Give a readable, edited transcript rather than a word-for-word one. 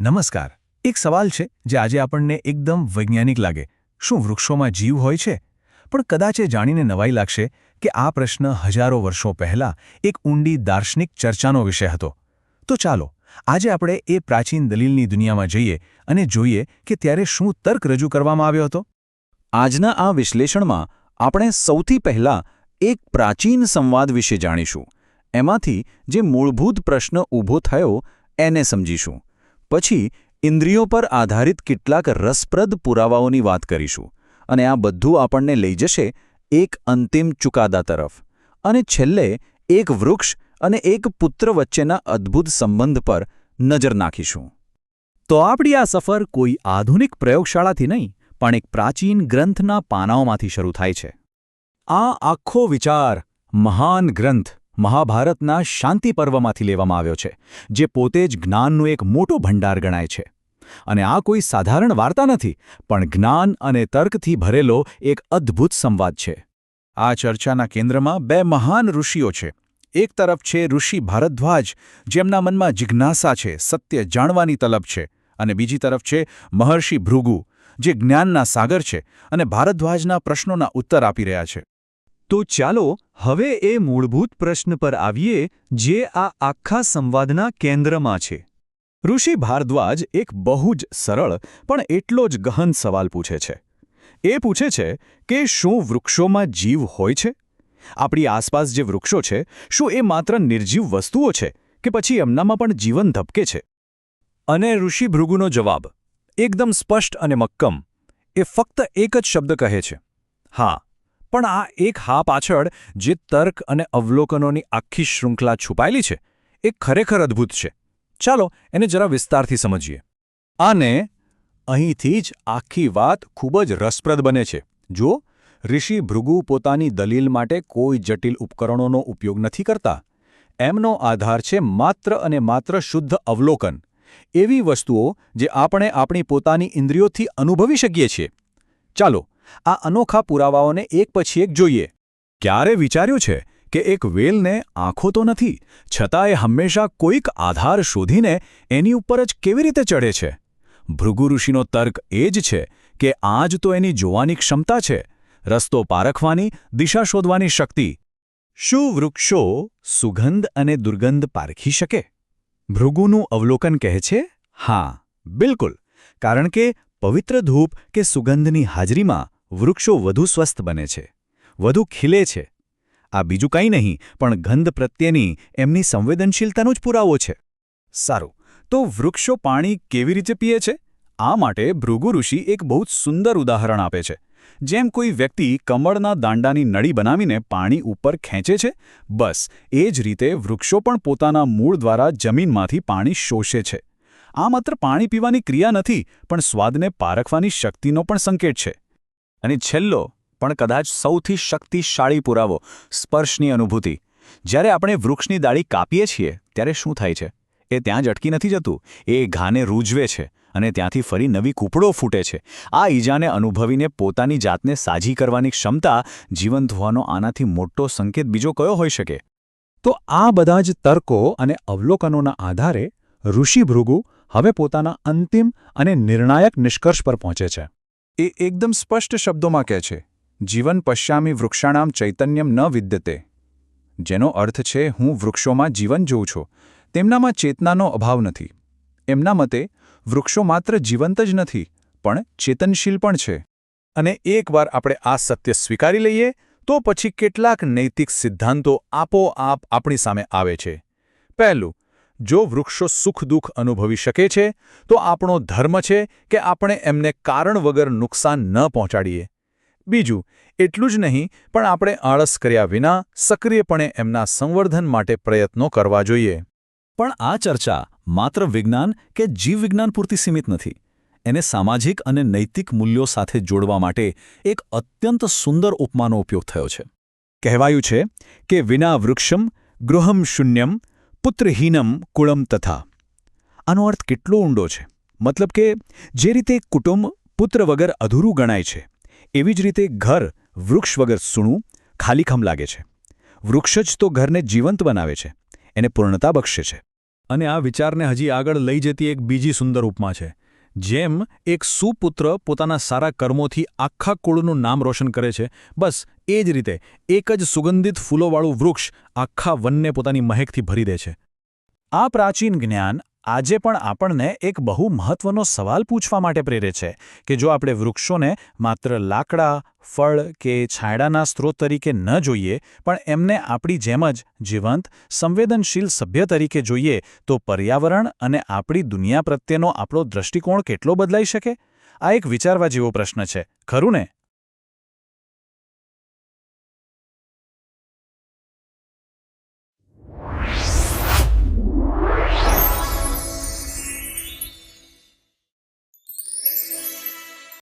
નમસ્કાર. એક સવાલ છે જે આજે આપણને એકદમ વૈજ્ઞાનિક લાગે. શું વૃક્ષોમાં જીવ હોય છે? પણ કદાચ એ જાણીને નવાઈ લાગશે કે આ પ્રશ્ન હજારો વર્ષો પહેલા એક ઊંડી દાર્શનિક ચર્ચાનો વિષય હતો. તો ચાલો આજે આપણે એ પ્રાચીન દલીલની દુનિયામાં જઈએ અને જોઈએ કે ત્યારે શું તર્ક રજૂ કરવામાં આવ્યો હતો. આજના આ વિશ્લેષણમાં આપણે સૌથી પહેલાં એક પ્રાચીન સંવાદ વિશે જાણીશું. એમાંથી જે મૂળભૂત પ્રશ્ન ઊભો થયો એને સમજીશું. પછી ઇન્દ્રિયો પર આધારિત કેટલાક રસપ્રદ પુરાવાઓની વાત કરીશું અને આ બધું આપણને લઈ જશે એક અંતિમ ચુકાદા તરફ. અને છેલ્લે એક વૃક્ષ અને એક પુત્ર વચ્ચેના અદ્ભુત સંબંધ પર નજર નાખીશું. તો આપણી આ સફર કોઈ આધુનિક પ્રયોગશાળાથી નહીં પણ એક પ્રાચીન ગ્રંથના પાનાઓમાંથી શરૂ થાય છે. આ આખો વિચાર મહાન ગ્રંથ મહાભારતના શાંતિ પર્વમાંથી લેવામાં આવ્યો છે, જે પોતે જ જ્ઞાનનું એક મોટો ભંડાર ગણાય છે. અને આ કોઈ સાધારણ વાર્તા નથી, પણ જ્ઞાન અને તર્કથી ભરેલો એક અદ્ભુત સંવાદ છે. આ ચર્ચાના કેન્દ્રમાં બે મહાન ઋષિઓ છે. એક તરફ છે ઋષિ ભારદ્વાજ, જેમના મનમાં જિજ્ઞાસા છે, સત્ય જાણવાની તલબ છે, અને બીજી તરફ છે મહર્ષિ ભૃગુ, જે જ્ઞાનના સાગર છે અને ભારદ્વાજના પ્રશ્નોના ઉત્તર આપી રહ્યા છે. તો ચાલો હવે એ મૂળભૂત પ્રશ્ન પર આવીએ જે આ આખા સંવાદના કેન્દ્રમાં છે. ઋષિ ભારદ્વાજ એક બહુ જ સરળ પણ એટલો જ ગહન સવાલ પૂછે છે. એ પૂછે છે કે શું વૃક્ષોમાં જીવ હોય છે? આપણી આસપાસ જે વૃક્ષો છે, શું એ માત્ર નિર્જીવ વસ્તુઓ છે કે પછી એમનામાં પણ જીવન ધબકે છે? અને ઋષિ ભૃગુનો જવાબ એકદમ સ્પષ્ટ અને મક્કમ. એ ફક્ત એક જ શબ્દ કહે છે, હા. પણ આ એક હા પાછળ જે તર્ક અને અવલોકનોની આખી શૃંખલા છુપાયેલી છે, એ ખરેખર અદ્ભુત છે. ચાલો એને જરા વિસ્તારથી સમજીએ. અને અહીંથી જ આખી વાત ખૂબ જ રસપ્રદ બને છે. જુઓ, ઋષિ ભૃગુ પોતાની દલીલ માટે કોઈ જટિલ ઉપકરણોનો ઉપયોગ નથી કરતા. એમનો આધાર છે માત્ર અને માત્ર શુદ્ધ અવલોકન, એવી વસ્તુઓ જે આપણે આપણી પોતાની ઇન્દ્રિયોથી અનુભવી શકીએ છીએ. ચાલો આ અનોખા પુરાવાઓને એક પછી એક જોઈએ. ક્યારે વિચાર્યું છે કે એક વેલને આંખો તો નથી, છતાં એ હંમેશા કોઈક આધાર શોધીને એની ઉપર જ કેવી રીતે ચઢે છે? ભૃગુ ઋષિનો તર્ક એ જ છે કે આ જ તો એની જોવાની ક્ષમતા છે, રસ્તો પારખવાની, દિશા શોધવાની શક્તિ. શું વૃક્ષો સુગંધ અને દુર્ગંધ પારખી શકે? ભૃગુનું અવલોકન કહે છે, હા, બિલકુલ. કારણ કે પવિત્ર ધૂપ કે સુગંધની હાજરીમાં વૃક્ષો વધુ સ્વસ્થ બને છે, વધુ ખીલે છે. આ બીજું કંઈ નહીં પણ ગંધ પ્રત્યેની એમની સંવેદનશીલતાનો જ પુરાવો છે. સારું, તો વૃક્ષો પાણી કેવી રીતે પીએ છે? આ માટે ભૃગુ ઋષિ એક બહુ જ સુંદર ઉદાહરણ આપે છે. જેમ કોઈ વ્યક્તિ કમળના દાંડાની નળી બનાવીને પાણી ઉપર ખેંચે છે, બસ એ જ રીતે વૃક્ષો પણ પોતાના મૂળ દ્વારા જમીનમાંથી પાણી શોષે છે. આ માત્ર પાણી પીવાની ક્રિયા નથી, પણ સ્વાદને પારખવાની શક્તિનો પણ સંકેત છે. અને છેલ્લો પણ કદાચ સૌથી શક્તિશાળી પુરાવો, સ્પર્શની અનુભૂતિ. જ્યારે આપણે વૃક્ષની ડાળી કાપીએ છીએ ત્યારે શું થાય છે? એ ત્યાં જ અટકી નથી જતું, એ ઘાને રૂંઝવે છે અને ત્યાંથી ફરી નવી કૂપળો ફૂટે છે. આ ઈજાને અનુભવીને પોતાની જાતને સાજી કરવાની ક્ષમતા જીવંત હોવાનો આનાથી મોટો સંકેત બીજો કયો હોઈ શકે? તો આ બધા જ તર્કો અને અવલોકનોના આધારે ઋષિ ભૃગુ હવે પોતાના અંતિમ અને નિર્ણાયક નિષ્કર્ષ પર પહોંચે છે. એ એકદમ સ્પષ્ટ શબ્દોમાં કહે છે, જીવન પશ્યામિ વૃક્ષાણામ ચૈતન્યમ ન વિદ્યતે. જેનો અર્થ છે, હું વૃક્ષોમાં જીવન જોઉં છું, તેમનામાં ચેતનાનો અભાવ નથી. એમના મતે વૃક્ષો માત્ર જીવંત જ નથી, પણ ચેતનશીલ પણ છે. અને એકવાર આપણે આ સત્ય સ્વીકારી લઈએ તો પછી કેટલાક નૈતિક સિદ્ધાંતો આપોઆપ આપણી સામે આવે છે. પહેલું, જો વૃક્ષો સુખ દુઃખ અનુભવી શકે છે તો આપણો ધર્મ છે કે આપણે એમને કારણ વગર નુકસાન ન પહોંચાડીએ. બીજું, એટલું જ નહીં પણ આપણે આળસ કર્યા વિના સક્રિયપણે એમના સંવર્ધન માટે પ્રયત્નો કરવા જોઈએ. પણ આ ચર્ચા માત્ર વિજ્ઞાન કે જીવવિજ્ઞાન પૂરતી સીમિત નથી. એને સામાજિક અને નૈતિક મૂલ્યો સાથે જોડવા માટે એક અત્યંત સુંદર ઉપમાનો ઉપયોગ થયો છે. કહેવાયું છે કે વિના વૃક્ષમ ગૃહમ શૂન્યમ પુત્રહીનમ કુળમ તથા. આનો અર્થ કેટલો ઊંડો છે. મતલબ કે જે રીતે કુટુંબ પુત્ર વગર અધૂરું ગણાય છે, એવી જ રીતે ઘર વૃક્ષ વગર સૂણું, ખાલીખમ લાગે છે. વૃક્ષ જ તો ઘરને જીવંત બનાવે છે, એને પૂર્ણતા બક્ષે છે. અને આ વિચારને હજી આગળ લઈ જતી એક બીજી સુંદર ઉપમા છે. જેમ એક સુપુત્ર પોતાના સારા કર્મોથી આખા કુળનું નામ રોશન કરે છે, બસ એ જ રીતે એક જ સુગંધિત ફૂલોવાળું વૃક્ષ આખા વનને પોતાની મહેકથી ભરી દે છે. આ પ્રાચીન જ્ઞાન આજે પણ આપણને એક બહુ મહત્વનો સવાલ પૂછવા માટે પ્રેરે છે કે જો આપણે વૃક્ષોને માત્ર લાકડા, ફળ કે છાંયડાના સ્ત્રોત તરીકે ન જોઈએ, પણ એમને આપણી જેમ જ જીવંત, સંવેદનશીલ સભ્ય તરીકે જોઈએ, તો પર્યાવરણ અને આપણી દુનિયા પ્રત્યેનો આપણો દૃષ્ટિકોણ કેટલો બદલાઈ શકે? આ એક વિચારવા જેવો પ્રશ્ન છે, ખરું ને?